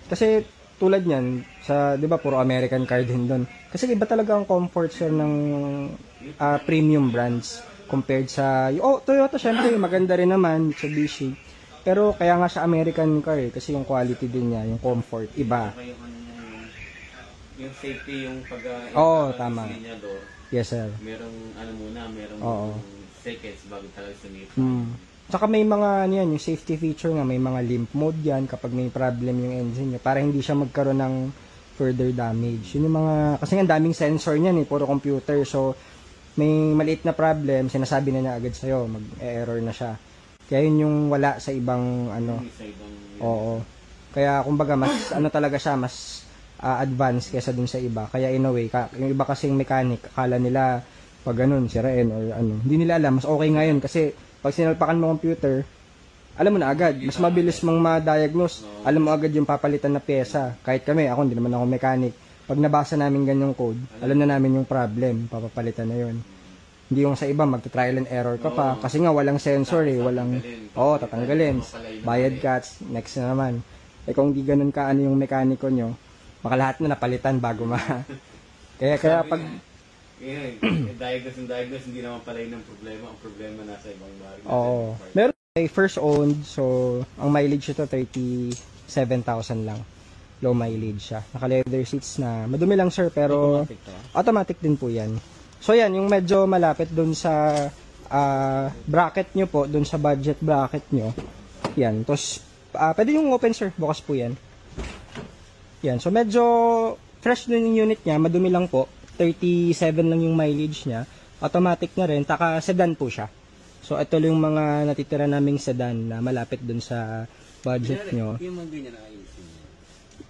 Kasi tulad niyan, sa 'di ba puro American car din doon. Kasi iba talaga ang comfort sir ng premium brands compared sa Toyota syempre maganda rin naman, Mitsubishi. Pero kaya nga sa American car kasi yung quality din niya, yung comfort iba. Yung safety, yung tama. Linyador. Yes sir. Merong seconds bago talaga sumipot. Saka may mga yung safety feature nga, may mga limp mode yan kapag may problem yung engine niya para hindi siya magkaroon ng further damage. Yun yung mga, kasi nga daming sensor niyan puro computer. So, may maliit na problem, sinasabi na niya agad sa'yo, mag-error na siya. Kaya yun yung wala sa ibang Oo. Kaya kumbaga mas talaga siya, mas advanced kaysa dun sa iba. Kaya in a way, yung iba kasing mechanic, akala nila pag ganun, sirain or hindi nila alam, mas okay ngayon kasi pag sinalpakan mo computer, alam mo na agad, mas mabilis mong ma-diagnose, alam mo agad yung papalitan na pyesa. Kahit kami, ako hindi naman ako mechanic, pag nabasa namin ganyang code, alam na namin yung problem, papapalitan na yun. Hindi yung sa iba, magta-trial and error ka pa, kasi nga walang sensor tatanggalin, bayad cuts, next na naman. Kung di ganun yung mekaniko nyo, makalahat na napalitan bago kaya pag diagnose, hindi naman pala yun ang problema. Ang problema nasa ibang bagay. Meron first owned, so ang mileage ito 37,000 lang. Low mileage siya. Naka-leather seats na. Madumi lang sir, pero automatic din po yan. So yan, yung medyo malapit dun sa bracket nyo po, dun sa budget bracket nyo. Yan. Tapos, pwede yung open sir, bukas po yan. Yan. So medyo fresh dun yung unit niya, madumi lang po. 37 lang yung mileage niya. Automatic na rin, taka sedan po siya. So ito yung mga natitira naming sedan na malapit dun sa budget nyo. Yung mga ganyan na ayusin.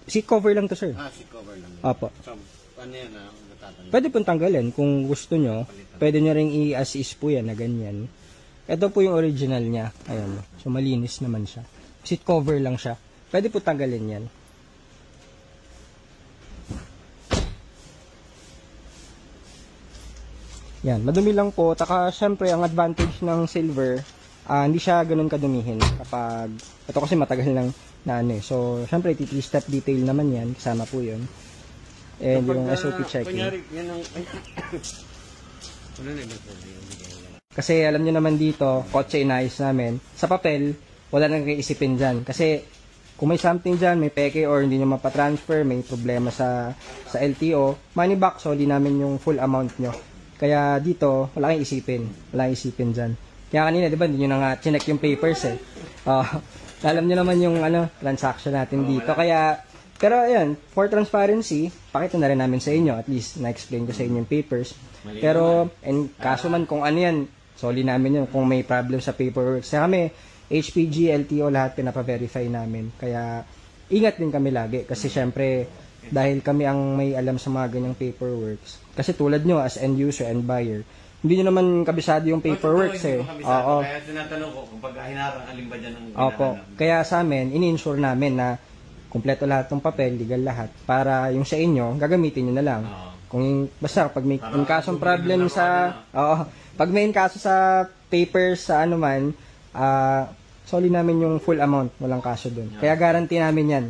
Seat cover lang to sir. Seat cover lang. Opo. So, ano yan natatanggal? Pwede pong tanggalin kung gusto nyo. Pwede nyo ring i-assist po yan na ganyan. Ito po yung original niya. Ayan. So malinis naman siya. Seat cover lang siya. Pwede po tanggalin yan. Yan, madumi lang po. Taka, syempre, ang advantage ng silver, hindi siya ganun kadumihin kapag, ito kasi matagal lang na So, syempre, step detail naman yan. Kasama po yun. And yung SOP checking. Kasi alam nyo naman dito, kotse inayos namin. Sa papel, wala nang kaisipin dyan. Kasi, kung may something dyan, may peke or hindi nyo mapatransfer, may problema sa LTO, money back, so di namin yung full amount nyo. Kaya dito, wala kang isipin. Wala kang isipin dyan. Kaya kanina, di ba, hindi nyo na nga chinek yung papers Alam nyo naman yung transaction natin dito. Kaya, pero ayan, for transparency, pakita na rin namin sa inyo. At least, na-explain ko sa inyo yung papers. Pero, kaso man kung ano yan, soli namin yun. Kung may problem sa paperwork. Sa kami, HPG, LTO, lahat pinapa-verify namin. Kaya, ingat din kami lagi. Kasi syempre, dahil kami ang may alam sa mga ganyang paperworks. Kasi tulad nyo, as end user and buyer, hindi nyo naman kabisado yung paperworks Oo. Kaya tinatanong ko kung pag hinarang, alin ba dyan ang hinahanap. Kaya sa amin, ini-insure namin na kumpleto lahat ng papel, legal lahat, para yung sa inyo, gagamitin nyo na lang. Kung basta, pag may kasong problem sa, pag may kaso sa papers, sa ano man, soli namin yung full amount, walang kaso dun. Kaya guarantee namin yan.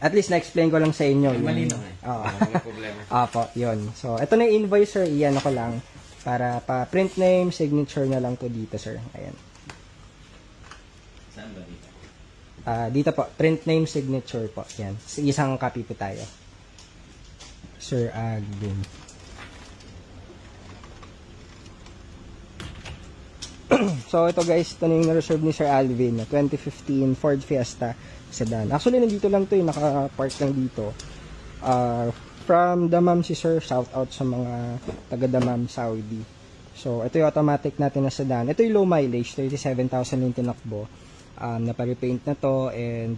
At least na-explain ko lang sa inyo. Malinaw Walang problema. Opo, yun. So, ito na yung invoice, sir. Iyan ako lang. Para pa print name, signature na lang po dito, sir. Ayan. Saan ba dito? Dito po, print name, signature po. Yan. Isang copy po tayo. Sir Agvin. So, ito guys, ito na yung na-reserve ni Sir Alvin na 2015 Ford Fiesta sedan. Actually, nandito lang ito, naka-park lang dito. From Dammam si Sir, shout out sa mga taga Dammam, Saudi. So, ito yung automatic natin na sedan. Ito yung low mileage, 37,000 yung tinakbo. Napa-repaint na to, and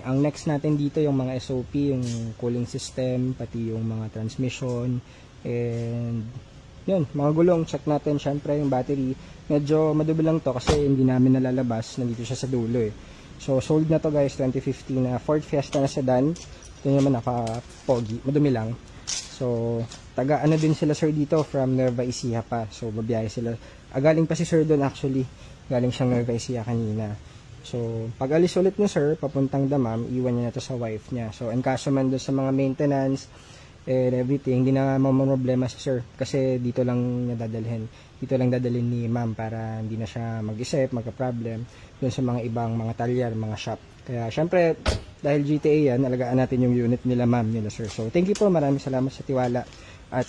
ang next natin dito yung mga SOP, yung cooling system, pati yung mga transmission, and yun, mga gulong, check natin. Syempre yung battery, medyo madubi lang to kasi hindi namin nalalabas, nandito siya sa dulo So, sold na to guys, 2015 na Ford Fiesta na sedan. Ito naman naka-pogi, madumi lang. So, taga ano din sila sir dito, from Nueva Ecija pa. So, babiyahe sila. Galing pa si sir doon actually. Galing siyang Nueva Ecija kanina. So, pag alis ulit niya sir, papuntang Damam, iwan niya na to sa wife niya. So, in kaso man doon sa mga maintenance and everything, hindi na problema si sir. Kasi dito lang niya dadalhin. Dito lang dadalhin ni ma'am para hindi na siya mag-isip, magka-problem doon sa mga ibang mga talyer, mga shop. Kaya, syempre, dahil GTA yan, alagaan natin yung unit nila ma'am, nila sir. So, thank you po. Maraming salamat sa tiwala. At,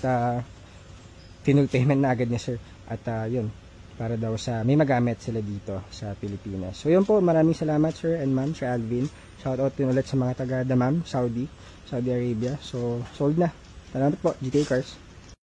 full payment na agad niya sir. At, yun. Para daw sa may magamit sila dito sa Pilipinas. So yun po, maraming salamat sir and ma'am, Sir Alvin. Shout out din ulit sa mga taga Damam, Saudi Arabia. So sold na. Salamat po, GTA Cars.